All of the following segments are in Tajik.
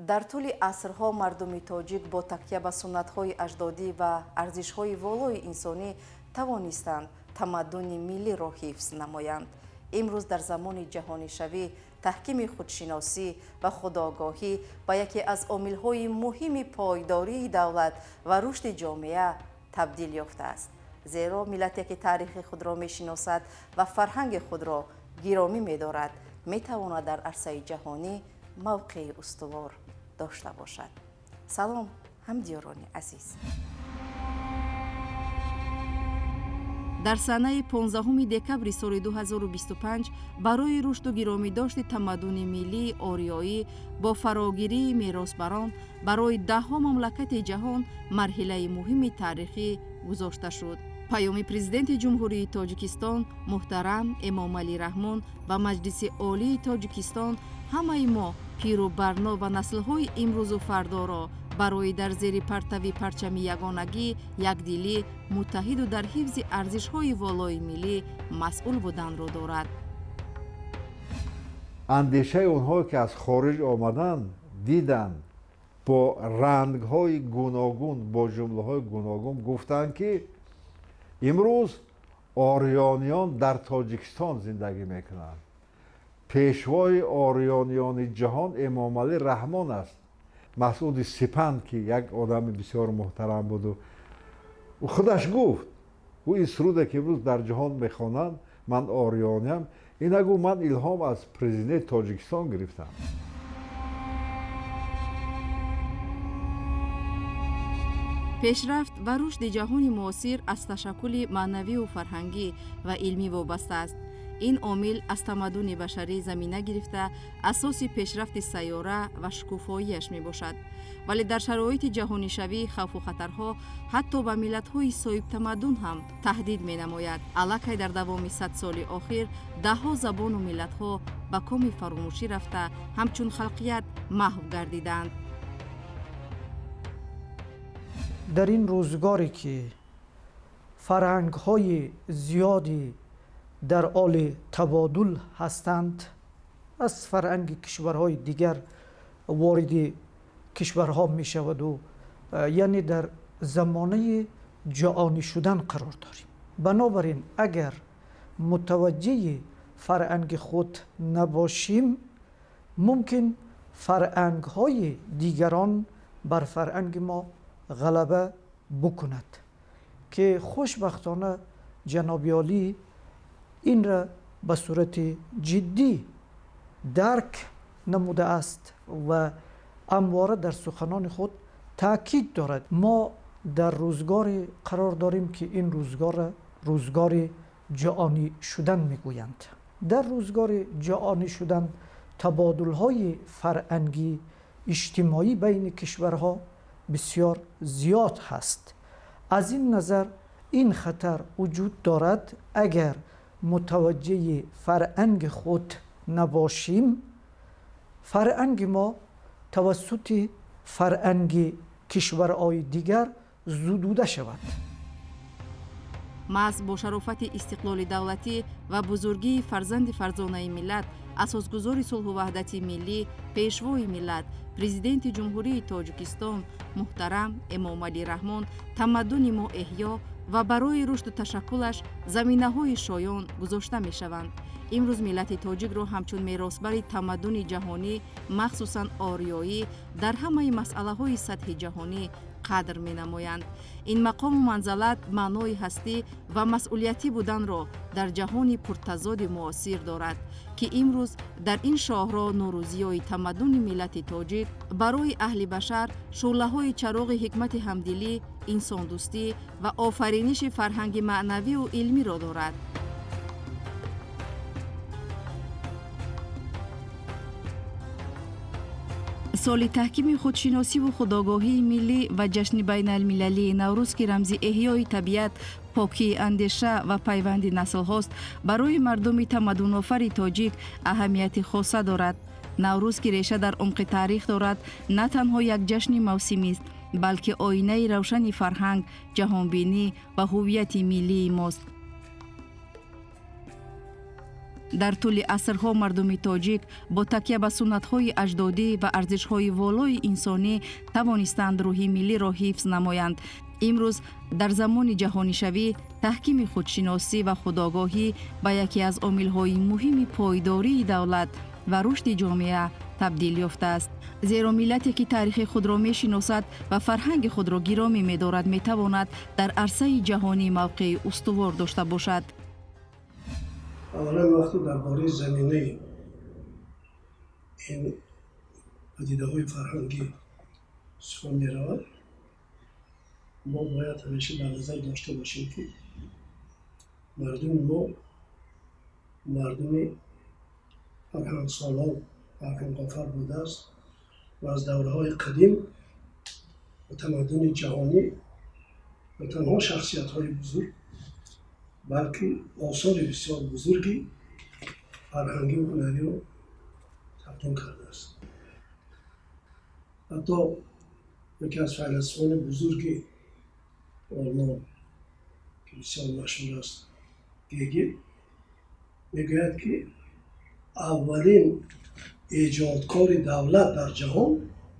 дар тӯли асрҳо мардуми тоҷик бо такя ба суннатҳои аҷдодӣ ва арзишҳои волои инсонӣ тавонистанд тамаддуни миллиро ҳифз намоянд. имрӯз дар замони ҷаҳонишавӣ таҳкими худшиносӣ ва худогоҳӣ ба яке аз омилҳои муҳими пойдории давлат ва рушди ҷомеа табдил ёфтааст. зеро миллате ки таърихи худро мешиносад ва фарҳанги худро гиромӣ медорад, метавонад дар арсаи ҷаҳонӣ мавқеи устувор дошта бошад. салом ҳамдиёрони азиз. дар санаи 15 декабри соли 2025 барои рушду гиромидошти тамаддуни миллии ориёӣ бо фарогирии меросбарон барои даҳҳо мамлакати ҷаҳон марҳилаи муҳими таърихӣ гузошта шуд. паёми президенти ҷумҳурии Тоҷикистон муҳтарам Эмомалӣ Раҳмон ба Маҷлиси олии Тоҷикистон ҳамаи мо пиру барно ва наслҳои имрӯзу фардоро барои дар зери партави парчами ягонагӣ, якдилӣ, муттаҳиду дар ҳифзи арзишҳои волои миллӣ масъул буданро дорад. андешаи онҳое ки аз хориҷ омаданд диданд бо рангҳои гуногун бо ҷумлаҳои гуногун гуфтанд ки имрӯз ориёниён дар Тоҷикистон зиндагӣ мекунанд. пешвои ориёниёни ҷаҳон Эмомалӣ Раҳмон аст. масъуди сипанд ки як одами бисёр муҳтарам буду худаш гуфт ин суруде ки имрӯз дар ҷаҳон мехонанд ман ориёням, инагу ман илҳом аз президенти Тоҷикистон гирифтам. пешрафт ва рушди ҷаҳони муосир аз ташаккули маънавию фарҳангӣ ва илмӣ вобаста аст. ин омил аз тамаддуни башарӣ замина гирифта асоси пешрафти сайёра ва шукуфоияш мебошад. вале дар шароити ҷаҳонишавӣ хавфу хатарҳо ҳатто ба миллатҳои соҳибтамаддун ҳам таҳдид менамояд. аллакай дар давоми 100 соли охир даҳҳо забону миллатҳо ба коми фаромӯшӣ рафта ҳамчун халқият маҳв гардиданд. дар ин рӯзгоре ки фарҳангҳои зиёди дар оли табодул ҳастанд, аз фарҳанги кишварҳои дигар вориди кишварҳо мешаваду яъне дар замонаи ҷаҳонӣ шудан қарор дорем. бинобар ин агар мутаваҷҷиҳи фарҳанги худ набошем, мумкин фарҳангҳои дигарон бар фарҳанги мо ғалаба букунад ки хушбахтона ҷаноби олӣ инра ба сурати ҷиддӣ дарк намудааст ва ҳамвора дар суханони худ таъкид дорад. мо дар рӯзгоре қарор дорем ки ин рӯзгора рӯзгори ҷаҳонӣ шудан мегӯянд. дар рӯзгори ҷаҳонӣ шудан табодулҳои фарҳангӣ иҷтимоӣ байни кишварҳо бисёр зиёд ҳаст. аз ин назар ин хатар вуҷуд дорад агар мутаваҷҷиҳи фарҳанги худ набошем, фарҳанги мо тавассути фарҳанги кишварҳои дигар зудуда шавад. маҳз бо шарофати истиқлоли давлатӣ ва бузургии фарзанди фарзонаи миллат, асосгузори сулҳу ваҳдати миллӣ, пешвои миллат, президенти ҷумҳурии Тоҷикистон муҳтарам Эмомалӣ Раҳмон тамаддуни мо эҳё ва барои рушду ташаккулаш заминаҳои шоён гузошта мешаванд. имрӯз миллати тоҷикро ҳамчун меросбари тамаддуни ҷаҳонӣ, махсусан ориёӣ, дар ҳамаи масъалаҳои сатҳи ҷаҳонӣ қадр менамоянд. ин мақому манзалат маънои ҳастӣ ва масъулиятӣ буданро дар ҷаҳони пуртазоди муосир дорад ки имрӯз дар ин шоҳро нурӯзиёи тамаддуни миллати тоҷик барои аҳли башар шӯълаҳои чароғи ҳикмати ҳамдилӣ, инсондӯстӣ ва офариниши фарҳанги маънавию илмиро дорад. соли таҳкими худшиносиву худогоҳии миллӣ ва ҷашни байналмилалии Наврӯз ки рамзи эҳёи табиат, покии андеша ва пайванди наслҳост, барои мардуми тамаддунофари тоҷик аҳамияти хоса дорад. Наврӯз ки реша дар умқи таърих дорад, на танҳо як ҷашни мавсимист, балки оинаи равшани фарҳанг, ҷаҳонбинӣ ва ҳуввияти миллии мост. дар тӯли асрҳо мардуми тоҷик бо такя ба суннатҳои аҷдодӣ ва арзишҳои волои инсонӣ тавонистанд рӯҳи миллиро ҳифз намоянд. имрӯз дар замони ҷаҳонишавӣ таҳкими худшиносӣ ва худогоҳӣ ба яке аз омилҳои муҳими пойдории давлат ва рушди ҷомеа табдил ёфтааст. зеро миллате ки таърихи худро мешиносад ва фарҳанги худро гиромӣ медорад, метавонад дар арсаи ҷаҳонӣ мавқеи устувор дошта бошад. аввалан вақте дар бораи заминаи ин падидаҳои фарҳангӣ сухан меравад, мо бояд ҳамеша дар назар дошта бошем, ки мардуми мо мардуми фарҳангсолон, фарҳангофар будааст ва аз давраҳои қадим ва тамаддуни ҷаҳонӣ ва танҳо шахсиятҳои бузург, балки осори бисёр бузурги фарҳангию ҳунариро тақдим кардааст. ҳатто яке аз файласуфони бузурги олмон ки бисёр машҳур аст, Гегел, мегӯяд ки аввалин эҷодкори давлат дар ҷаҳон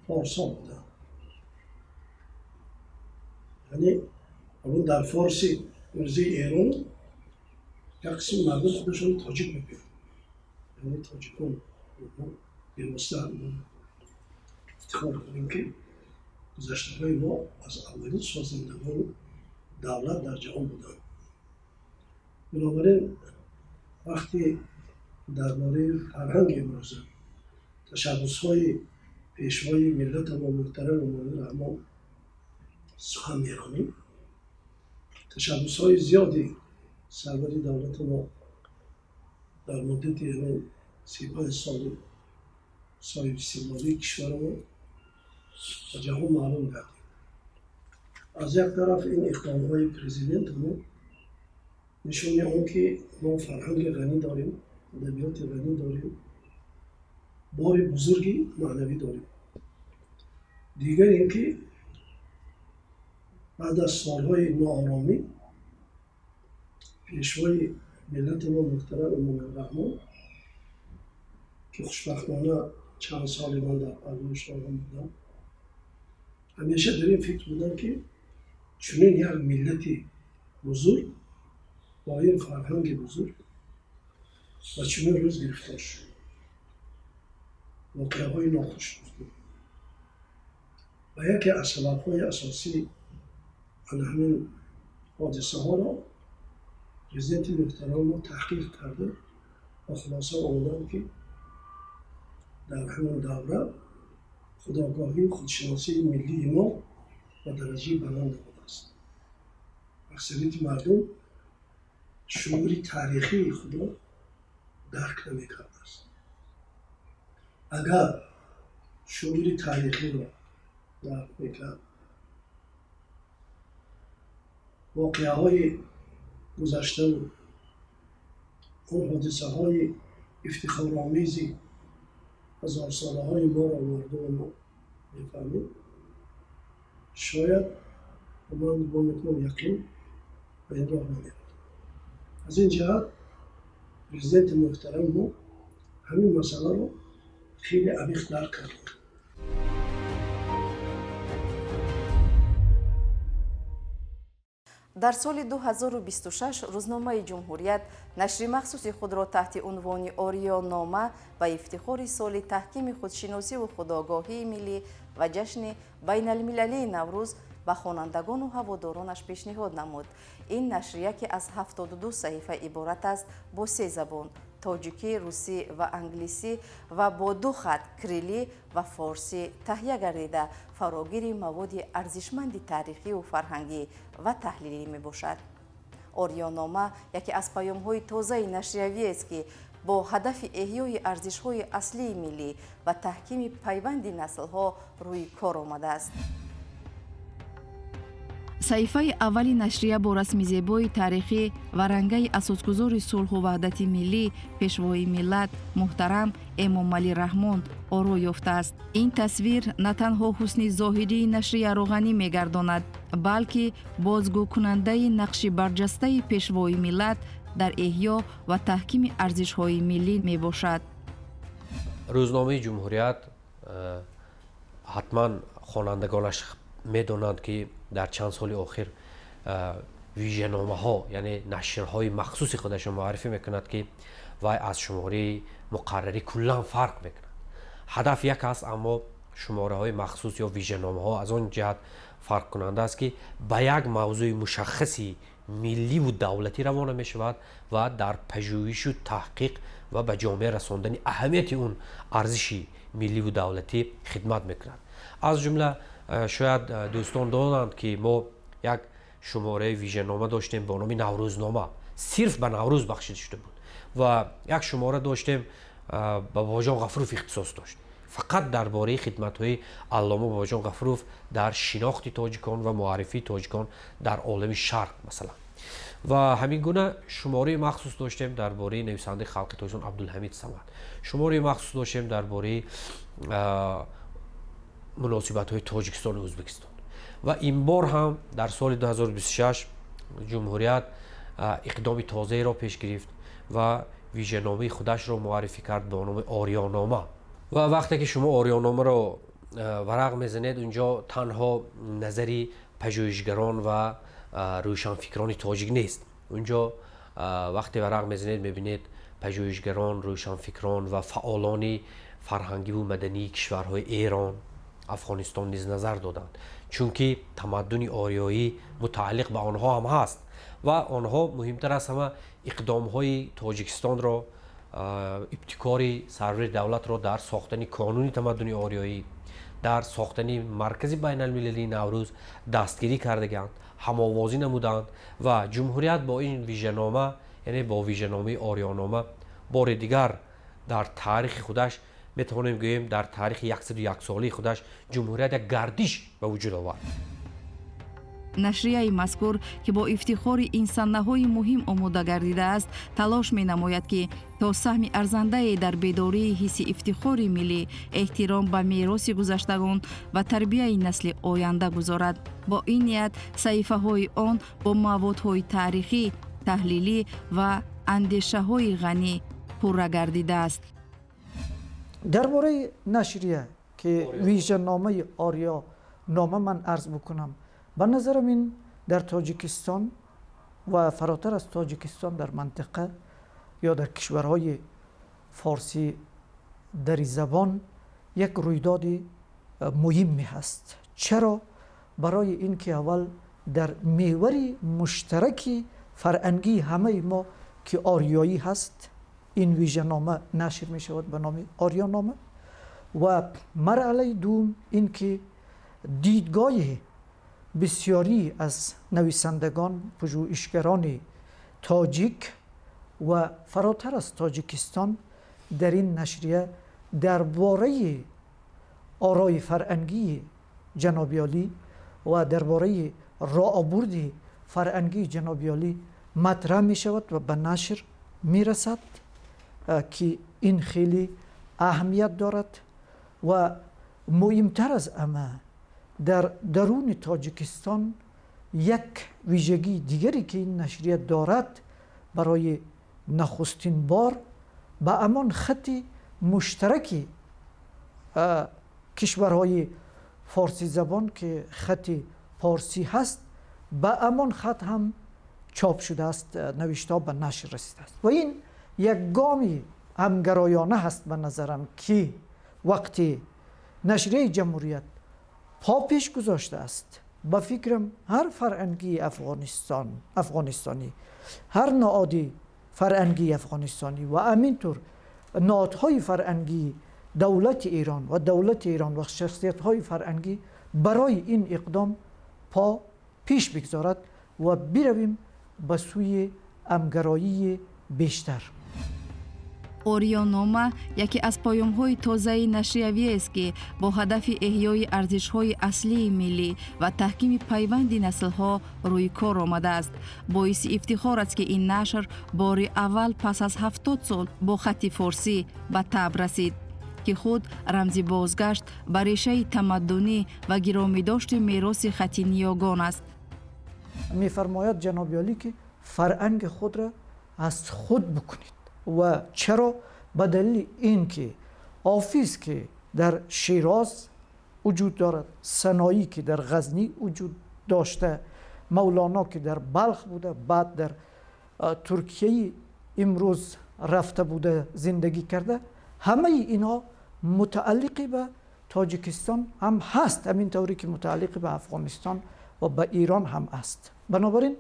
форсҳо буданд. яъне ҳамун дар форси мирзои Эрон як қисми мардум худашон тоҷик мегӯянд. яъне тоҷикон бевосита ифтихор кунем ки гузаштаҳои мо аз аввалин созандагони давлат дар ҷаҳон буданд. бинобарин вақте дар бораи фарҳанги имрӯза ташаббусҳои пешвои миллата ва муҳтарам Эмомалӣ Раҳмон сухан меронем, ташаббусҳои зиёди сарвари давлати мо дар муддати 35 соли соҳиби истиқлолии кишварамо ба ҷаҳон маълум гардид. аз як тараф ин иқдомҳои президенти мо нишони он ки мо фарҳанги ғанӣ дорем, адабиёти ғанӣ дорем, бори бузурги маънавӣ дорем. дигар ин ки баъд аз солҳои нооромӣ пешвои миллати мо муҳтарам Эмомалӣ Раҳмон ки хушбахтона чанд соли ман дар парвариш онҳо будам, ҳамеша дар ин фикр будам ки чунин як миллати бузург бо ин фарҳанги бузург ба чунин рӯз гирифтор шуд. воқеаҳои нохушбахтӣ ва яке аз сабабҳои асосӣ ана ҳамин ҳодисаҳоро президенти муҳтарам мо таҳқиқ карда ба хулоса омаданд ки дар ҳамин давра худогоҳӣ худшиносии миллии мо ба дараҷаи баланд омадааст. аксарияти мардум шуури таърихии худро дарк намекардааст. агар шуури таърихиро дарк мекард, воқеаҳои гузаштану он ҳодисаҳои ифтихоромези ҳазорсолаҳои моро мардуми мо мефаҳмид, шояд ман гумон мекунам яқин ба ин роҳ намерад. аз ин ҷиҳат президенти муҳтарам мо ҳамин масъаларо хеле амиқ дарк карданд. дар соли 2026 рӯзномаи ҷумҳурият нашри махсуси худро таҳти унвони «Ориёнома» ба ифтихори соли таҳкими худшиносиву худогоҳии миллӣ ва ҷашни байналмилалии Наврӯз ба хонандагону ҳаводоронаш пешниҳод намуд. ин нашр яке аз 72 саҳифа иборат аст бо 3 забон – тоҷикӣ, русӣ ва англисӣ ва бо 2 хат – кириллӣ ва форсӣ таҳия гардида фарогири маводи арзишманди таърихиву фарҳангӣ ва таҳлилӣ мебошад. «Ориёнома» яке аз паёмҳои тозаи нашриявиест ки бо ҳадафи эҳёи арзишҳои аслии миллӣ ва таҳкими пайванди наслҳо рӯи кор омадааст. саҳифаи аввали нашрия бо расми зебои таърихӣ ва рангаи асосгузори сулҳу ваҳдати миллӣ пешвои миллат муҳтарам Эмомалӣ Раҳмон оро ёфтааст. ин тасвир на танҳо ҳусни зоҳирии нашрияро ғанӣ мегардонад, балки бозгӯкунандаи нақши барҷастаи пешвои миллат дар эҳё ва таҳкими арзишҳои миллӣ мебошад. рӯзномаи ҷумҳурият ҳатман хонандагонаш медонанд ки дар чанд соли охир виженомаҳо яъне нашрҳои махсуси худашро муаррифӣ мекунад ки вай аз шумораи муқаррарӣ куллан фарқ мекунад. ҳадаф як аст, аммо шумораҳои махсус ё виженомаҳо аз он ҷиҳат фарқкунанда аст ки ба як мавзӯи мушаххаси милливу давлатӣ равона мешавад ва дар пажӯҳишу таҳқиқ ва ба ҷомеа расондани аҳамияти он арзиши милливу давлатӣ хидмат мекунад. аз ҷумла шояд дӯстон донанд ки мо як шумораи виженома доштем бо номи наврӯзнома, сирф ба наврӯз бахшида шуда буд ва як шумора доштем ба бобоҷон ғафуров ихтисос дошт, фақат дар бораи хидматҳои аллома бобоҷон ғафуров дар шинохти тоҷикон ва муаррифии тоҷикон дар олами шарқ масалан. ва ҳамин гуна шумораи махсус доштем дар бораи нависандаи халқи тоҷикистон абдулҳамид самад, шумораи махсус доштем дар бораи муносибатҳои тоҷикистону ӯзбекистон. ва ин бор ҳам дар соли 2026 ҷумҳурият иқдоми тозаеро пеш гирифт ва виженомаи худашро муаррифӣ кард бо номи орионома. ва вақте ки шумо ориономаро варақ мезанед, унҷо танҳо назари пажӯҳишгарон ва рӯшанфикрони тоҷик нест. унҷо вақте варақ мезанед мебинед пажӯҳишгарон, рӯшанфикрон ва фаъолони фарҳангиву мадании кишварҳои Эрон, Афғонистон низ назар доданд, чунки тамаддуни ориёӣ мутааллиқ ба онҳо ҳам ҳаст ва онҳо муҳимтар аз ҳама иқдомҳои Тоҷикистонро, ибтикори сарвари давлатро дар сохтани қонуни тамаддуни ориёӣ, дар сохтани маркази байналмилалии Наврӯз дастгирӣ кардаганд, ҳамовозӣ намуданд ва ҷумҳурият бо ин виженома, яъне бо виженомаи орионома, бори дигар дар таърихи худаш метавонем гӯем, дар таърихи 101 солии худаш ҷумҳурият як гардиш ба вуҷуд овард. нашрияи мазкур ки бо ифтихори ин санаҳои муҳим омода гардидааст, талош менамояд ки то саҳми арзандае дар бедории ҳисси ифтихори миллӣ, эҳтиром ба мероси гузаштагон ва тарбияи насли оянда гузорад. бо ин ният саҳифаҳои он бо маводҳои таърихӣ, таҳлилӣ ва андешаҳои ғанӣ пурра гардидааст. дар бораи нашрия ки виженомаи орионома ман арз букунам, ба назарам ин дар Тоҷикистон ва фаротар аз Тоҷикистон дар мантиқа ё дар кишварҳои форсӣ дари забон як рӯйдоди муҳиме ҳаст. чаро? барои ин ки аввал дар меҳвари муштараки фарҳангии ҳамаи мо ки ориёӣ ҳаст, ин виженома нашр мешавад ба номи орионома. ва марҳалаи дуввум ин ки дидгоҳи бисёрӣ аз нависандагон, пажӯҳишгарони тоҷик ва фаротар аз Тоҷикистон дар ин нашрия дар бораи орои фарҳангии ҷанобиёлӣ ва дар бораи роҳбурди фарҳангии ҷанобиёлӣ матраҳ мешавад ва ба нашр мерасад ки ин хеле аҳамият дорад. ва муҳимтар аз ҳама, дар даруни Тоҷикистон як вижагии дигаре ки ин нашрия дорад, барои нахустин бор ба ҳамон хати муштараки кишварҳои форсизабон ки хати порсӣ ҳаст, ба ҳамон хат ҳам чоп шудааст, навиштаҳо ба нашр расидааст. ва ин як гоми ҳамгароёна ҳаст ба назарам ки вақти нашрияи ҷамҳурият по пеш гузоштааст, ба фикрам ҳар фарҳангии афғонистонӣ, ҳар нооди фарҳангии афғонистонӣ ва ҳамин тур ноодҳои фарҳангии давлати Эрон ва шахсиятҳои фарҳангӣ барои ин иқдом по пеш бигзорад ва биравим ба сӯи ҳамгароии бештар. орионома яке аз поёмҳои тозаи нашриявиест ки бо ҳадафи эҳёи арзишҳои аслии миллӣ ва таҳкими пайванди наслҳо рӯи кор омадааст. боиси ифтихор аст ки ин нашр бори аввал пас аз 70 сол бо хати форсӣ ба таб расид, ки худ рамзи бозгашт ба решаи тамаддунӣ ва гиромидошти мероси хати ниёгон аст. мефармояд ҷанобиёлӣ ки фарҳанги худро از خود بکنید. و چرا؟ به دلیل اینکه آفیس که در شیراز وجود دارد، سنایی که در غزنی وجود داشته، مولانا که در بلخ بوده، بعد در ترکیه امروز رفته بوده زندگی کرده، همه اینا متعلق به تاجیکستان هم هست، همین طوری که متعلق به افغانستان و به ایران هم است. بنابراین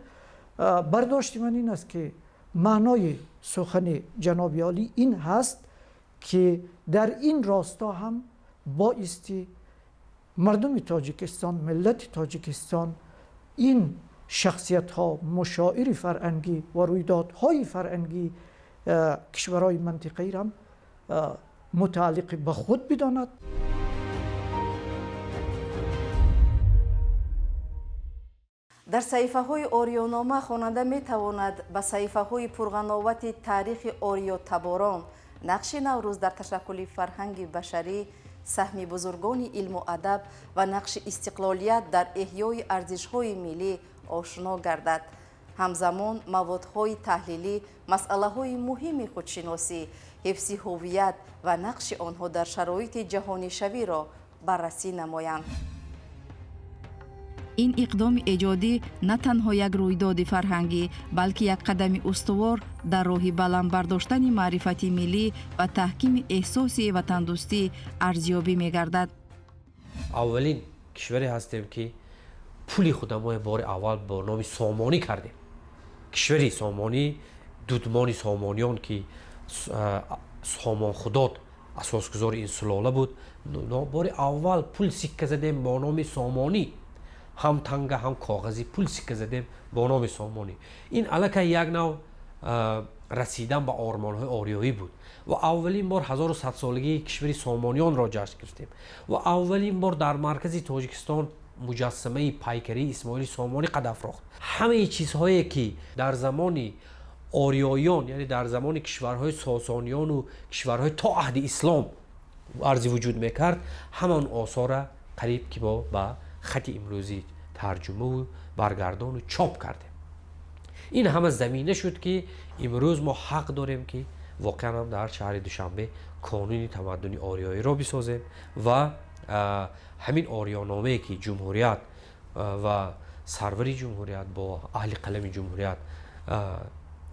برداشت من این است که معنای سخن جناب عالی این هست که در این راستا هم بایستی مردم تاجیکستان، ملت تاجیکستان، این شخصیت ها، مشاعر فرهنگی و رویدادهای فرهنگی کشورهای منطقه‌ای را متعلق به خود بداند. در صحیفه های آریونامه خواننده می تواند به صحیفه های پرغناوت تاریخ آریو تباران، نقش نوروز در تشکل فرهنگ بشری، سهم بزرگان علم و ادب و نقش استقلالیت در احیای ارزش‌های ملی آشنا گردد. همزمان موادهای تحلیلی، مسئله‌های مهم خودشناسی، حفظ هویت و نقش آنها در شرایط جهانی شوی را بررسی نمایند. این اقدام ایجادی نه تنها یک رویداد فرهنگی بلکه یک قدم استوار در راه بلند برداشتن معرفت ملی و تحکیم احساس وطندوستی ارزیابی می‌گردد. اولین کشوری هستیم که پولی خودمون بار اول با نام سامانی کردیم. کشوری سامانی، دودمان سامانیان که سامان خداد اساسگذار این سلاله بود، بار اول پول سکه زدیم با نام سامانی، هم تنگه هم کاغذی پول سکه زدیم با نام سامانی. این علاقه یک نوع رسیدن به آرمان‌های آریایی بود و اولین بار 1100 سالگی کشور سامانیان را جشن گرفتیم و اولین بار در مرکز تاجیکستان مجسمه پیکری اسماعیل سامانی قد افراخت. همه چیزهایی که در زمان آریاییان، یعنی در زمان کشورهای ساسانیان و کشورهای تا عهد اسلام ارزی وجود میکرد، همان آثار قریب که با خط امروزی ترجمه و برگردان و چاپ کرده. این همه زمینه شد که امروز ما حق داریم که واقعا هم در شهر دوشنبه کانون تمدن آریایی را بسازیم و همین آریانامه‌ای که جمهوریت و سرور جمهوریت با اهل قلم جمهوریت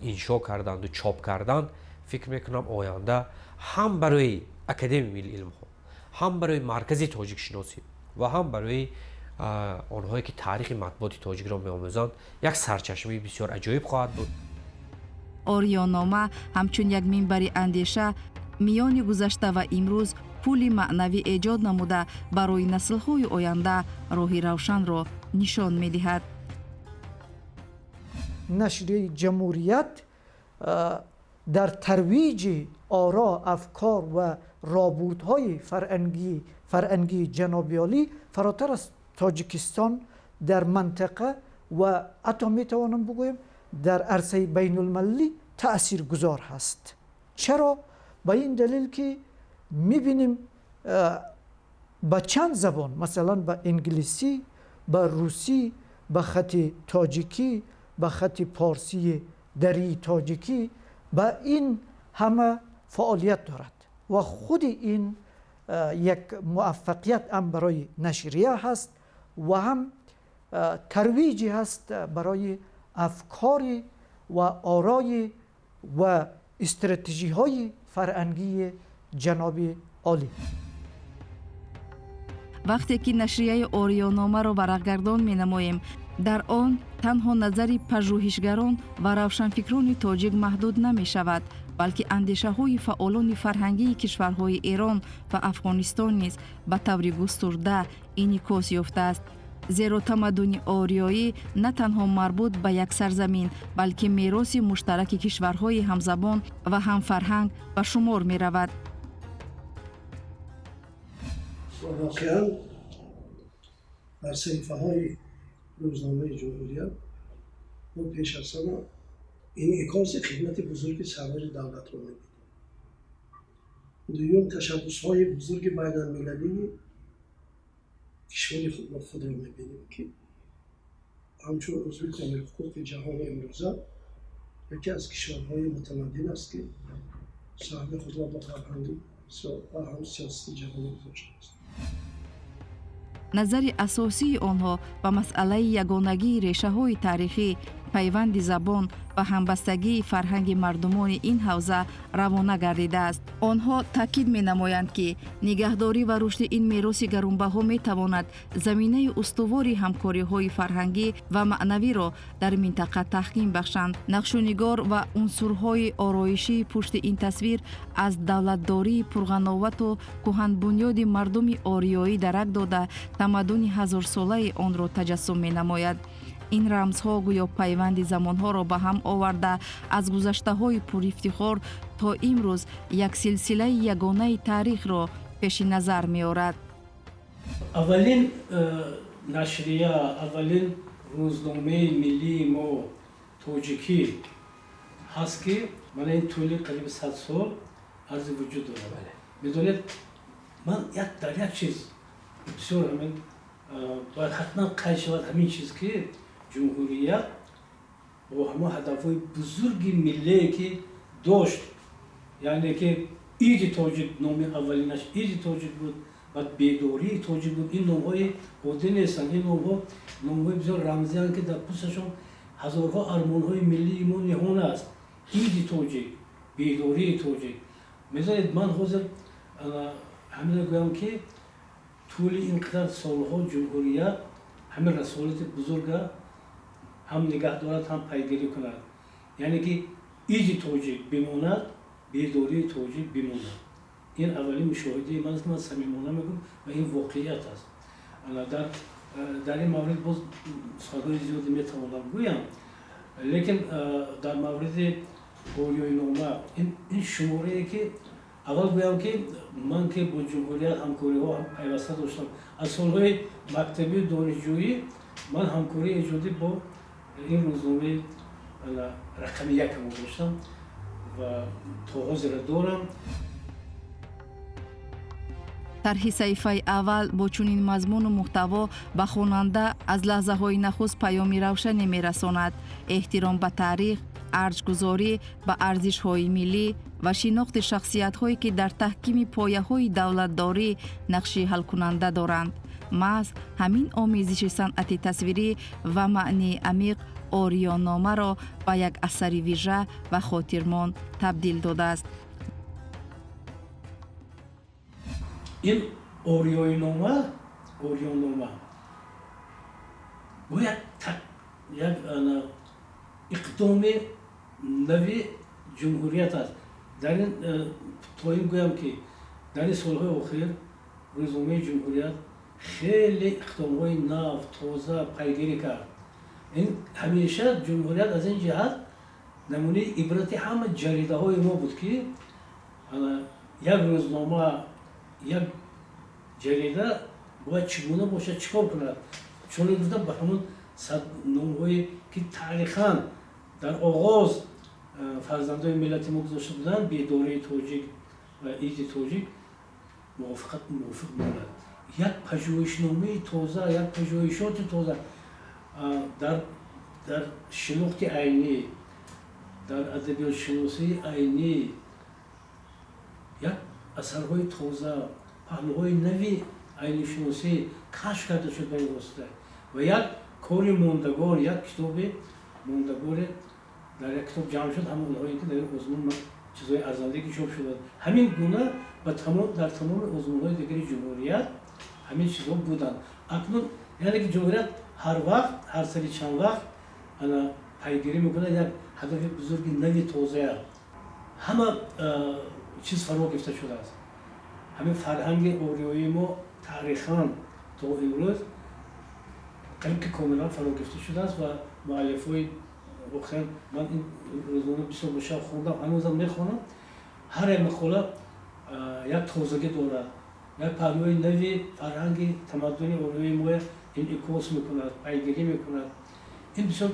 انشا کردند و چاپ کردند، فکر میکنم آینده هم برای اکادمی ملی علم ها، هم برای مرکز تاجیک شناسی و هم برای آنهایی که تاریخ مطبوعات تاجیک را می‌آموزند یک سرچشمه بسیار عجایب خواهد بود. آریانامه همچون یک منبر اندیشه میان گذشته و امروز پول معنوی ایجاد نموده برای نسل‌های آینده راه روشن را نشان می‌دهد. نشریه جمهوریت در ترویج آرا، افکار و رابطه‌های فرهنگی جناب عالی فراتر از تاجیکستان در منطقه و حتی میتوانم بگویم در عرصه بین المللی تأثیر گذار هست. چرا؟ به این دلیل که میبینیم با چند زبان، مثلا با انگلیسی، با روسی، با خط تاجیکی، با خط پارسی دری تاجیکی، با این همه فعالیت دارد و خود این یک موفقیت هم برای نشریه هست و هم ترویجی هست برای افکار و آرای و استراتژی های فرهنگی جناب عالی. وقتی که نشریه آریانامه را ورقگردان می نماییم، در آن تنها نظر پژوهشگران و روشنفکران تاجیک محدود نمی شود، بلکه اندیشه های فعالان فرهنگی کشورهای ایران و افغانستان نیز به طور گسترده انعکاس یافته است. زیرا تمدن آریایی نه تنها مربوط به یک سرزمین بلکه میراث مشترک کشورهای همزبان و هم فرهنگ به شمار می رود. واقعا در صحیفه های روزنامه جمهوریت ما پیش از همه انعکاس خدمت بزرگ سرور دولت رو می‌بینیم. دوم تشبس های بزرگ بین المللی کشور خود رو می‌بینیم که همچون عضو کمیته حقوق جهان امروزه یکی از کشورهای متمدن است که سهم خود را با فرهنگ و هم سیاست جهانی گذاشته است. назари асосии онҳо ба масъалаи ягонагии решаҳои таърихӣ, пайванди забон ва ҳамбастагии фарҳанги мардумони ин ҳавза равона гардидааст. онҳо таъкид менамоянд, ки нигаҳдорӣ ва рушди ин мероси гарунбаҳо метавонад заминаи устувори ҳамкориҳои фарҳангӣ ва маънавиро дар минтақа таҳким бахшанд. нақшунигор ва унсурҳои ороишии пушти ин тасвир аз давлатдории пурғановату кӯҳанбунёди мардуми ориёӣ дарак дода тамаддуни ҳазорсолаи онро таҷассум менамояд. ин рамзҳо гӯё пайванди замонҳоро ба ҳам оварда аз гузаштаҳои пурифтихор то имрӯз як силсилаи ягонаи таърихро пеши назар меорад. аввалин нашрия, аввалин рӯзномаи миллии мо тоҷикӣ ҳаст, ки мана ин тӯли қариби 100 сол арзи вуҷуд дорад. медонед, ман дар як чиз бисёр باید حتما قید شود همین چیز که جمهوریت با همه هدفهای بزرگ ملی که داشت، یعنی که ایدی تاجیک نام اولینش ایدی تاجیک بود، بعد بیداری تاجیک بود. این نام‌های عادی نیستن، این نام‌های بسیار رمزی هستند که در پوستشون هزارها ارمان‌های ملی ما نهان است. ایدی تاجیک، بیداری تاجیک. می‌دانید من حاضر همین گویم که طول اینقدر سالها جمهوریت همین رسالت بزرگ هم نگه دارد هم پیگیری کند، یعنی که ایدی توجیه بماند، بیداری توجیه بماند. این اولین مشاهده من است، من صمیمانه میگم و این واقعیت است. در این مورد باز سخنهای زیادی میتوانم گویم، لیکن در مورد اوریای نامه این شماره ای که اول گویم که من که با جمهوریت همکاری ها پیوسته داشتم. از سالهای مکتبی دانشجویی من همکاری ایجادی با این روزنامه رقم 1 داشتم و تا حاضر دارم. тарҳи саҳифаи аввал бо чунин мазмуну муҳтаво ба хонанда аз лаҳзаҳои нахуст паёми равшане мерасонад: эҳтиром ба таърих, арҷгузорӣ ба арзишҳои миллӣ ва шинохти шахсиятҳое ки дар таҳкими пояҳои давлатдорӣ нақши ҳалкунанда доранд. маҳз ҳамин омезиши санъати тасвирӣ ва маънии амиқ ориёномаро ба як асари вижа ва хотирмон табдил додааст. این اوریونوما باید یک اقدام نوی جمهوریت است. در این تویم گویم که در این سالهای اخیر روزنامه جمهوریت خیلی اقدامهای نو تازه پیگیری کرد. این همیشه جمهوریت از این جهت نمونه عبرت همه جریده های ما بود که یک روزنامه یک جریده باید چگونه باشه، چیکار کند. چون گفتم به همون نامهایی که تاریخاً در آغاز فرزندان ملت ما گذاشته بودن، بیداری توجیک و ایدی توجیک موافق می‌کند. یک پژوهشنامه تازه، یک پژوهشات تازه در شناخت عینی، در ادبیات شناسی عینی، یک اثرهای تازه، پهلوهای نوی عینی شناسی کشف کرده شد به این واسطه و یک کاری موندگار، یک کتاب موندگار در یک کتاب جمع شد، همون اونهایی که در آزمون چیزهای ارزنده که چاپ شده. همین گونه در تمام آزمون‌های دیگر جمهوریت همین چیزها بودند. اکنون یعنی که جمهوریت هر وقت، هر سری چند وقت پیگیری میکنه یک هدف بزرگ نوی تازه. همه چیز فرا گرفته شده است. همین فرهنگ اوریایی ما تاریخاً تا امروز که کاملا فرا گرفته شده است و مؤلفای واقعا من این روزنامه بسیار به شوق خوندم، هنوزم میخوانم. هر مقاله یک تازگی دارد، یک پهلوی نوی فرهنگ تمدن اوریایی ما این انعکاس میکند، پیگیری میکند. این بسیار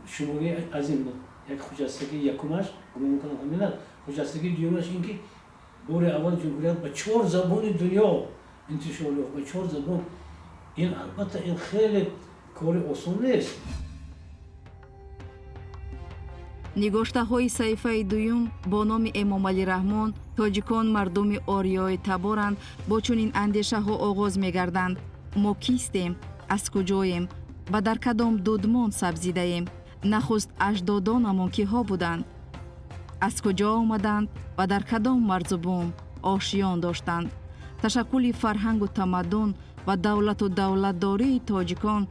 شماره عظیم بود. یک خجستگی یکمش گمان میکنم همین است. خجستگی دومش این که بار اول جمهوریت به 4 زبان دنیا انتشار یافت، به 4 زبان. این البته این خیلی کار آسان نیست. нигоштаҳои саҳифаи дуюм бо номи эмомалӣ раҳмон тоҷикон мардуми ориёи таборанд бо чунин андешаҳо оғоз мегарданд: мо кистем, аз куҷоем ва дар кадом дудмон сабзидаем, нахуст аҷдодонамон киҳо буданд, аз куҷо омаданд ва дар кадом марзубон ошиён доштанд. ташаккули фарҳангу тамаддун ва давлату давлатдории тоҷикон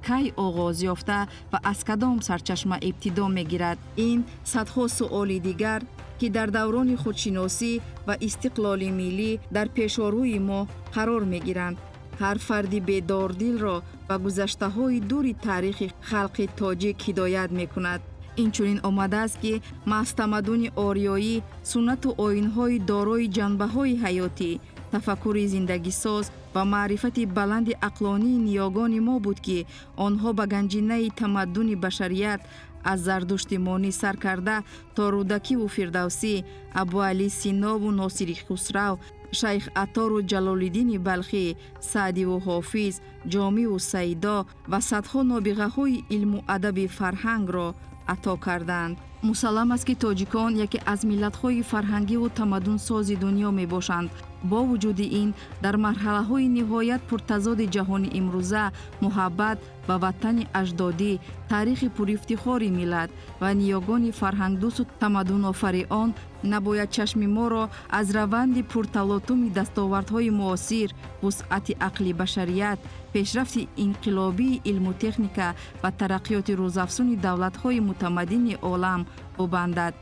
кай оғоз ёфта ва аз кадом сарчашма ибтидо мегирад? ин садҳо суоли дигар ки дар даврони худшиносӣ ва истиқлоли миллӣ дар пешорӯи мо қарор мегиранд. ҳар фарди бедордилро ба гузаштаҳои дури таърихи халқи тоҷик ҳидоят мекунад. инчунин омадааст ки маҳзтамаддуни ориёӣ суннату оинҳои дорои ҷанбаҳои ҳаётӣ, тафаккури зиндагисоз ва маърифати баланди ақлонии ниёгони мо буд, ки онҳо ба ганҷинаи тамаддуни башарият аз зардуштимонӣ сар карда то рӯдакиву фирдавсӣ, абуалӣ синову носири хусрав, шайх атору ҷалолиддини балхӣ, саъдиву ҳофиз, ҷомиву саидо ва садҳо нобиғаҳои илму адаби фарҳангро ато карданд. мусаллам аст ки тоҷикон яке аз миллатҳои фарҳангиву тамаддунсози дунё мебошанд. бо вуҷуди ин дар марҳалаҳои ниҳоят пуртазоди ҷаҳони имрӯза муҳаббат ба ватани аҷдодӣ, таърихи пурифтихори миллат ва ниёгони фарҳангдӯсту тамаддунофари он набояд чашми моро аз раванди пурталотуми дастовардҳои муосир, вусъати ақли башарият, пешрафти инқилобии илму техника ва тараққиёти рӯзафзуни давлатҳои мутамаддини олам бубандад.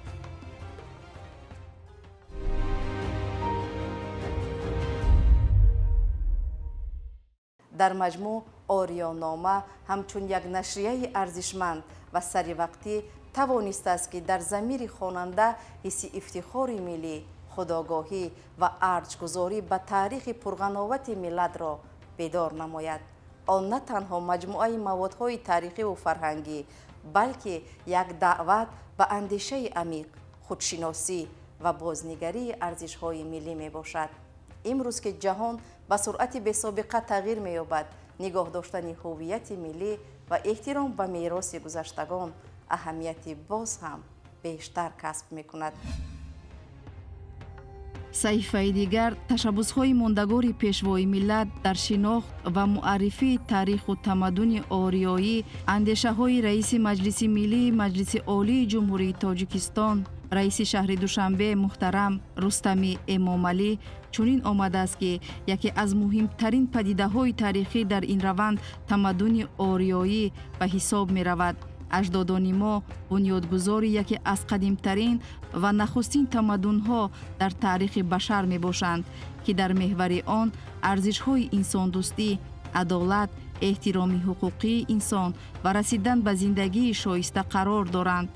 дар маҷмӯъ ориёнома ҳамчун як нашрияи арзишманд ва саривақтӣ тавонистааст ки дар замири хонанда ҳисси ифтихори миллӣ, худогоҳӣ ва арҷгузорӣ ба таърихи пурғановати миллатро бедор намояд. он на танҳо маҷмӯъаи маводҳои таърихиву фарҳангӣ, балки як даъват ба андешаи амиқ, худшиносӣ ва бознигарии арзишҳои миллӣ мебошад. имрӯз ки ҷаҳон ба суръати бесобиқа тағйир меёбад, нигоҳ доштани ҳуввияти миллӣ ва эҳтиром ба мероси гузаштагон аҳамияти боз ҳам бештар касб мекунад. саҳифаи дигар ташаббусҳои мондагори пешвои миллат дар шинохт ва муаррифии таъриху тамаддуни ориёӣ, андешаҳои раиси маҷлиси миллии Маҷлиси олии ҷумҳурии Тоҷикистон, раиси шаҳри Душанбе муҳтарам Рустами Эмомалӣ чунин омадааст, ки яке аз муҳимтарин падидаҳои таърихӣ дар ин раванд тамаддуни ориёӣ ба ҳисоб меравад. аҷдодони мо бунёдгузори яке аз қадимтарин ва нахустин тамаддунҳо дар таърихи башар мебошанд, ки дар меҳвари он арзишҳои инсондӯстӣ, адолат, эҳтироми ҳуқуқии инсон ва расидан ба зиндагии шоиста қарор доранд.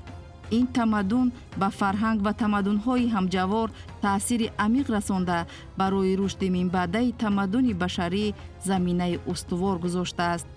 ин тамаддун ба фарҳанг ва тамаддунҳои ҳамҷавор таъсири амиқ расонда барои рушди минбаъдаи тамаддуни башарӣ заминаи устувор гузоштааст.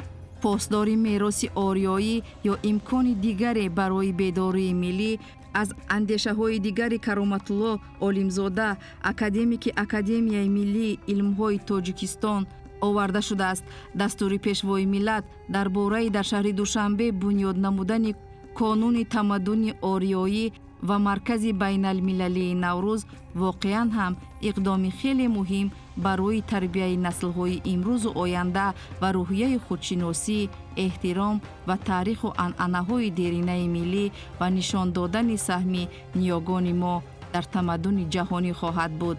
посдори мероси ориёӣ ё имкони дигаре барои бедории миллӣ аз андешаҳои дигари Кароматулло Олимзода, академики Академияи миллии илмҳои Тоҷикистон оварда шудааст. дастури пешвои миллат дар бораи дар шаҳри Душанбе бунёд намудани конуни тамаддуни ориёӣ ва маркази байналмилалии Наврӯз воқеан ҳам иқдоми хеле муҳим барои тарбияи наслҳои имрӯзу оянда ва рӯҳияи худшиносӣ, эҳтиром ва таъриху анъанаҳои деринаи миллӣ ва нишон додани саҳми ниёгони мо дар тамаддуни ҷаҳонӣ хоҳад буд.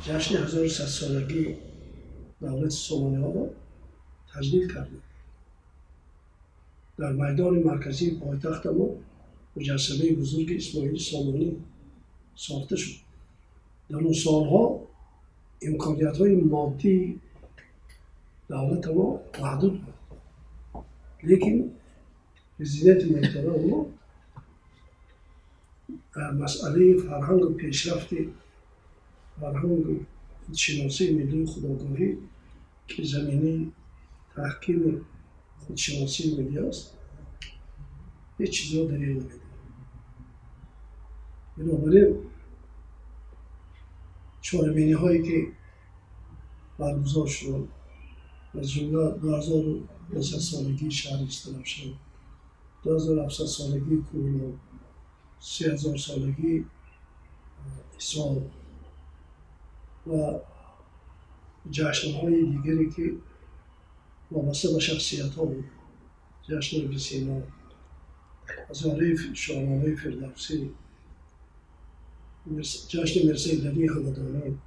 ҷашни 1100-солагии давлати Сомониҳоро таҷдид кардем. дар майдони марказии пойтахта мо муҷассимаи бузурги Исмоили Сомонӣ сохта шуд. дар он солҳо имкониятҳои моддии давлати мо маҳдуд буд, лекин президенти муҳтарам мо дар масъалаи фарҳангу пешрафти фарҳангу худшиносии миллию худогоҳӣ ки заминаи таҳкими худшиносии миллӣ аст, ҳеҷ чизро дариғ намедиҳад. бинобарин чорабиниҳое ки баргузор шуд аз ҷумла 2500-солагии шаҳри Истирафшан 2700 سالگی کهن و 3000 سالگی اسلام و جشن‌های دیگری که وابسته به شخصیت‌ها بود. جشن ابن سینا، هزاره شاهنامه فردوسی، جشن مرزا ایلری همدانی،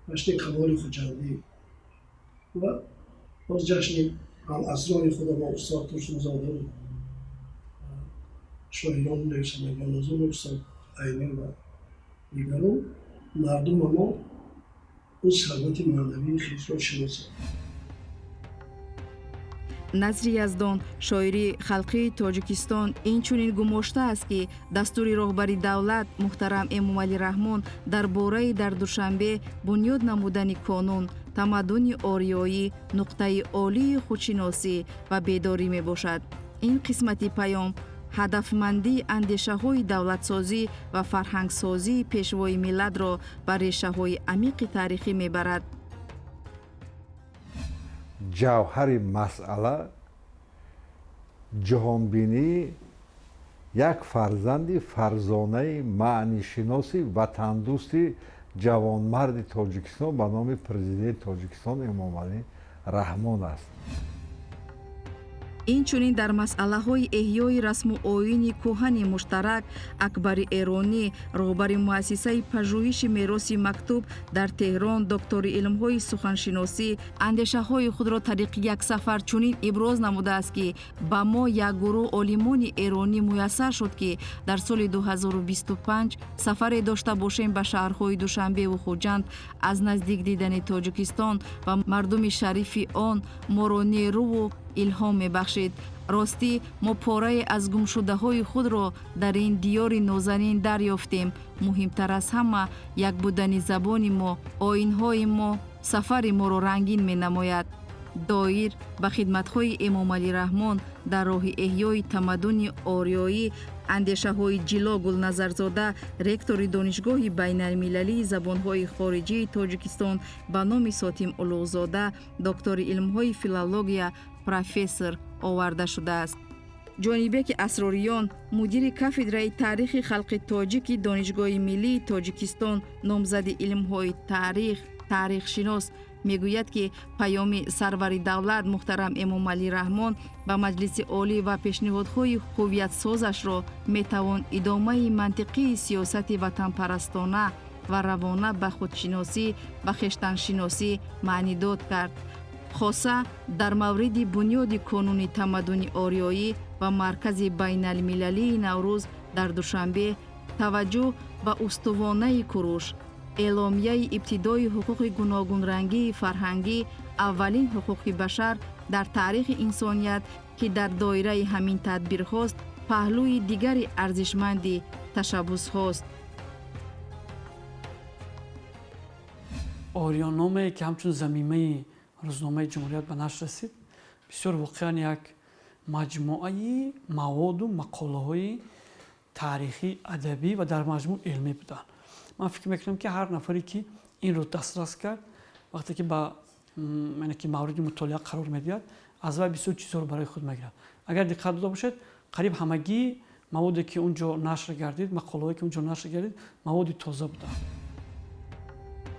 جشن کمال خجندی و باز جشن هم از راه خود ما استاد ترسونزاده و شاعران نویسندگان نظام استاد عینی و دیگران مردم ما اون ثروت معنوی خویش را شناسند. назри яздон шоири халқии тоҷикистон инчунин гумошта аст ки дастури роҳбари давлат муҳтарам эмомалӣ раҳмон дар бораи дар душанбе бунёд намудани қонун тамаддуни ориёӣ нуқтаи олии худшиносӣ ва бедорӣ мебошад. ин қисмати паём ҳадафмандии андешаҳои давлатсозӣ ва фарҳангсозии пешвои миллатро ба решаҳои амиқи таърихӣ мебарад. ҷавҳари масъала ҷаҳонбинӣ як фарзанди фарзонаи маънишиноси ватандӯсти ҷавонмарди тоҷикистон ба номи президенти тоҷикистон эмомалӣ раҳмон аст. инчунин дар масъалаҳои эҳёи расму оини кӯҳани муштарак акбари эронӣ роҳбари муассисаи пажӯҳиши мероси мактуб дар теҳрон доктори илмҳои суханшиносӣ андешаҳои худро тариқи як сафар чунин иброз намудааст ки ба мо як гурӯҳ олимони эронӣ муяссар шуд ки дар соли 2025 сафаре дошта бошем ба шаҳрҳои душанбеву хуҷанд аз наздик дидани тоҷикистон ва мардуми шарифи он моро нерӯву илҳом мебахшид. ростӣ мо порае аз гумшудаҳои худро дар ин диёри нозанин дарёфтем. муҳимтар аз ҳама як будани забони мо, оинҳои мо сафари моро рангин менамояд. доир ба хидматҳои эмомалӣ раҳмон дар роҳи эҳёи тамаддуни ориёӣ андешаҳои ҷило гулназарзода ректори донишгоҳи байналмилалии забонҳои хориҷии тоҷикистон ба номи сотим улуғзода доктори илмҳои филология профессор оварда шудааст. ҷонибеки асрориён мудири кафедраи таърихи халқи тоҷики донишгоҳи миллии тоҷикистон номзади илмҳои таърих таърихшинос мегӯяд ки паёми сарвари давлат муҳтарам эмомалӣ раҳмон ба маҷлиси олӣ ва пешниҳодҳои ҳувиятсозашро метавон идомаи мантиқии сиёсати ватанпарастона ва равона ба худшиносӣ ва хештаншиносӣ маънидод кард. хоса дар мавриди бунёди қонуни тамаддуни ориёӣ ва маркази байналмилалии наврӯз дар душанбе таваҷҷӯҳ ба устувонаи куруш, эъломияи ибтидои ҳуқуқи гуногунрангии фарҳангӣ, аввалин ҳуқуқи башар дар таърихи инсоният ки дар доираи ҳамин тадбирҳост паҳлӯи дигари арзишманди ташаббусҳост. ориённомае ки ҳамчун замимаи рӯзномаи ҷумҳурият ба нашр расид бисёр воқеан як маҷмӯаи маводу мақолаҳои таърихӣ, адабӣ ва дар маҷмӯъ илмӣ буданд. ман фикр мекунам ки ҳар нафаре ки инро дастрас кард вақте ки ба мавриди мутолиа қарор медиҳад аз вай бисёр чизҳоро барои худ мегирад. агар диққат дода бошед қариб ҳамагии маводе ки унҷо нашр гардид, мақолаҳое ки унҷо нашр гардид маводи тоза буданд.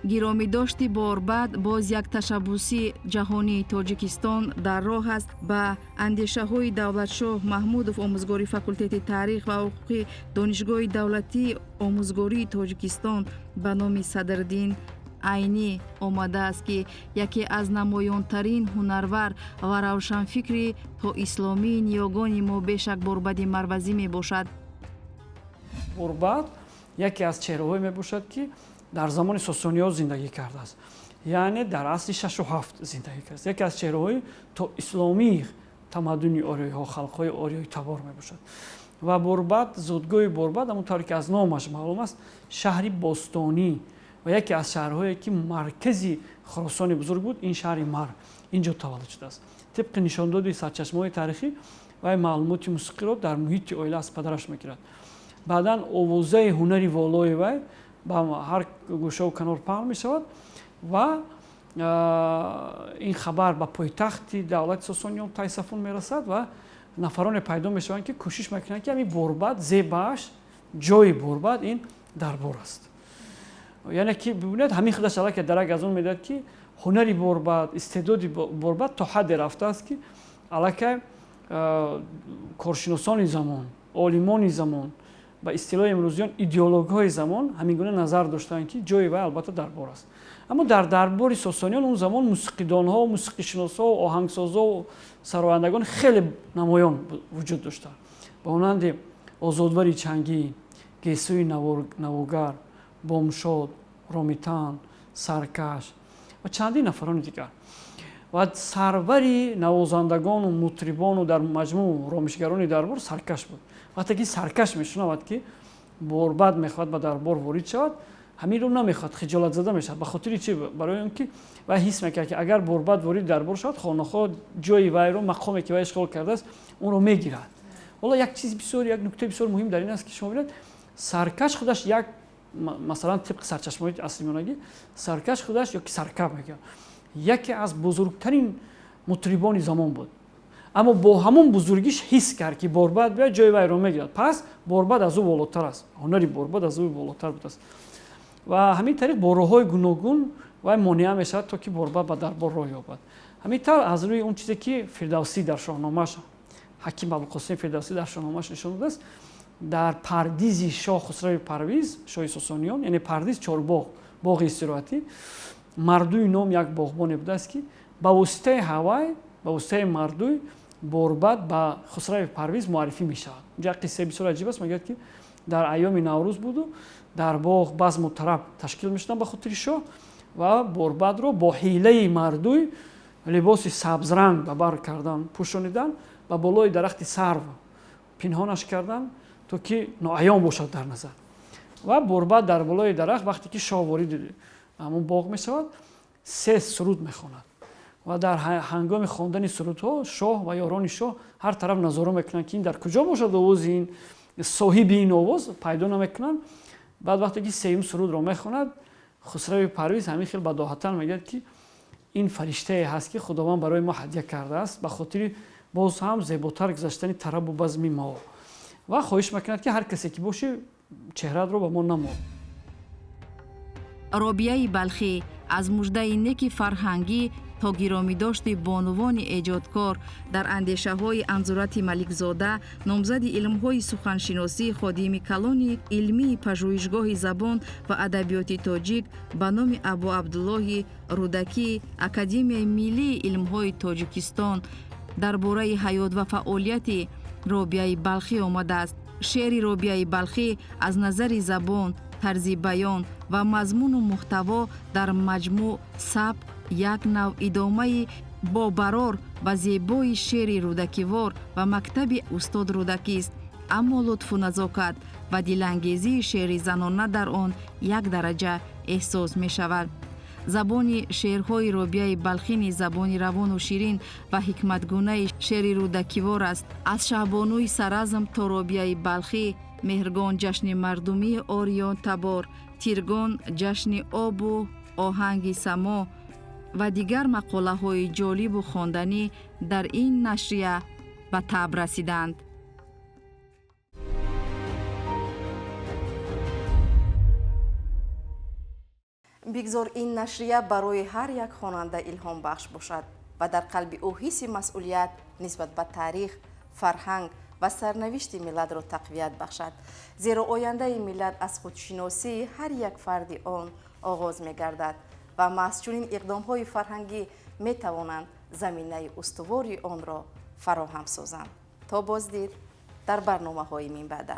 гиромидошти борбад боз як ташаббуси ҷаҳонии тоҷикистон дар роҳ аст. ба андешаҳои давлатшоҳ маҳмудов омӯзгори факултети таърих ва ҳуқуқи донишгоҳи давлатии омӯзгории тоҷикистон ба номи Садриддин Айнӣ омадааст ки яке аз намоёнтарин ҳунарвар ва равшанфикри то исломии ниёгони мо бешак борбади марвазӣ мебошад. борбад яке аз чеҳраҳое мебошад ки дар замони сосониҳо зиндагӣ кардааст, яъне дар асри 6-7 зиндагӣ кардааст. яке аз чеҳраҳои то исломии тамаддуни ориёиҳо, халқҳои ориёи табор мебошад. ва борбад, зодгоҳи борбад ҳамон тавре ки аз номаш маълум аст, шаҳри бостонӣ ва яке аз шаҳрҳое ки маркази хуросони бузург буд, ин шаҳри Мар инҷо таваллуд шудааст. тибқи нишондоди сарчашмаҳои таърихӣ вай маълумоти мусиқиро дар муҳити оила аз падараш мегирад. баъдан овозаи ҳунари волои вай ба ҳар гӯшаву канор паҳн мешавад ва ин хабар ба пойтахти давлати Сосониён Тайсафун мерасад ва нафароне пайдо мешаванд ки кӯшиш мекунанд ки ҳамин борбад зебаш ҷои борбад ин дарбор аст. яъне ки бибинед ҳамин худаш аллакай дарак аз он медиҳад ки ҳунари борбад, истеъдоди борбад то ҳадде рафтааст ки аллакай коршиносони замон, олимони замон, ба истилоҳи имрӯзиён идеологҳои замон ҳамин гуна назар доштанд ки ҷои вай албатта дарбор аст. аммо дар дарбори сосониён он замон мусиқидонҳо, мусиқишиносҳо, оҳангсозо, сарояндагон хеле намоён вуҷуд доштанд. ба монанди Озодвари Чангӣ, Гесуи Навогар, Бомшод, Ромитан, Саркаш ва чандин нафарони дигар. ва сарвари навозандагону мутрибону дар маҷмӯъ ромишгарони дарбор Саркаш буд. вақте ки Саркаш мешунавад ки борбад мехоҳад ба дарбор ворид шавад, ҳаминро намехоҳад, хиҷолатзада мешавад. ба хотири чи? барои он ки вай ҳис мекард ки агар борбад ворид дарбор шавад, хонахоҳ ҷои вайро, мақоме ки вай ишғол кардааст, онро мегирад. ҳоло як чизи бисёр, як нуктаи бисёр муҳим дар ин аст ки шумо бинед, Саркаш худаш як масалан тибқи сарчашмаҳои асримонагӣ, Саркаш худаш ё ки Саркаб мегӯянд, яке аз бузургтарин мутрибони замон буд. аммо бо ҳамон бузургиш ҳис кард ки борбад биёяд ҷои вайро мегирад. пас борбад аз ӯ болотар аст. ҳунари борбад аз ӯ болотар будааст. ва ҳамин тариқ бо роҳҳои гуногун вай монеа мешавад то ки борбад ба дарбор роҳ ёбад. ҳамин тавр аз рӯи он чизе ки Фирдавсӣ дар шоҳномааш, ҳаким Абулқосим Фирдавсӣ дар шоҳномааш нишон додааст, дар пардизи шоҳ Хусрави Парвиз, шоҳи Сосониён, яъне пардиз чорбоғ, боғи истироҳатӣ, Мардуй ном як боғбоне будааст ки ба воситаи ҳавай, ба воситаи Мардуй борбад ба Хусрави Парвиз муаррифӣ мешавад. инҷа қиссаи бисёр аҷиб аст. мегӯяд ки дар айёми Наврӯз буду дар боғ базму тараб ташкил мешуданд ба хотири шоҳ ва борбадро бо ҳилаи Мардуй либоси сабзранг ба бар кардан, пӯшонидан, ба болои дарахти сарв пинҳонаш кардан то ки ноаён бошад дар назар. ва борбад дар болои дарахт вақте ки шоҳ вориди ҳамон боғ мешавад, 3 суруд мехонад. ва дар ҳангоми хондани сурудҳо шоҳ ва ёрони шоҳ ҳар тараф назора мекунанд ки ин дар куҷо бошад, овози ин соҳиби ин овоз пайдо намекунанд. баъд вақте ки сеюм сурудро мехонад, Хусрави Парвиз ҳамин хел бадоҳатан мегӯяд ки ин фариштае ҳаст ки худованд барои мо ҳадия кардааст ба хотири боз ҳам зеботар гузаштани тарабу базми мо. ва хоҳиш мекунад ки ҳар касе ки боши чеҳраро ба мо намо. робияи балхӣ аз муждаи неки фарҳангӣ то гиромидошти бонувони эҷодкор дар андешаҳои Анзурати Маликзода, номзади илмҳои суханшиносӣ, ходими калони илмии пажӯҳишгоҳи забон ва адабиёти тоҷик ба номи Абу Абдуллоҳи Рудакӣ, Академияи миллии илмҳои Тоҷикистон дар бораи ҳаёт ва фаъолияти робияи балхӣ омадааст. шеъри робияи балхӣ аз назари забон, тарзи баён ва мазмуну муҳтаво дар маҷмӯъ сабк як нав идомаи бобарор ва зебои шеъри рудакивор ва мактаби устод Рудакист. аммо лутфу назокат ва дилангезии шеъри занона дар он як дараҷа эҳсос мешавад. забони шеърҳои робияи балхӣ низ забони равону ширин ва ҳикматгунаи шеъри рудакивор аст. аз Шаҳбонуи Саразм то робияи балхӣ, меҳргон ҷашни мардумии ориён табор, тиргон ҷашни обу оҳанги само ва дигар мақолаҳои ҷолибу хонданӣ дар ин нашрия ба таб расиданд. бигзор ин нашрия барои ҳар як хонанда илҳомбахш бошад ва дар қалби ӯ ҳисси масъулият нисбат ба таърих, фарҳанг ва сарнавишти миллатро тақвият бахшад. зеро ояндаи миллат аз худшиносии ҳар як фарди он оғоз мегардад ва маҳз чунин иқдомҳои фарҳангӣ метавонанд заминаи устувори онро фароҳам созанд. то боздид дар барномаҳои минбаъда.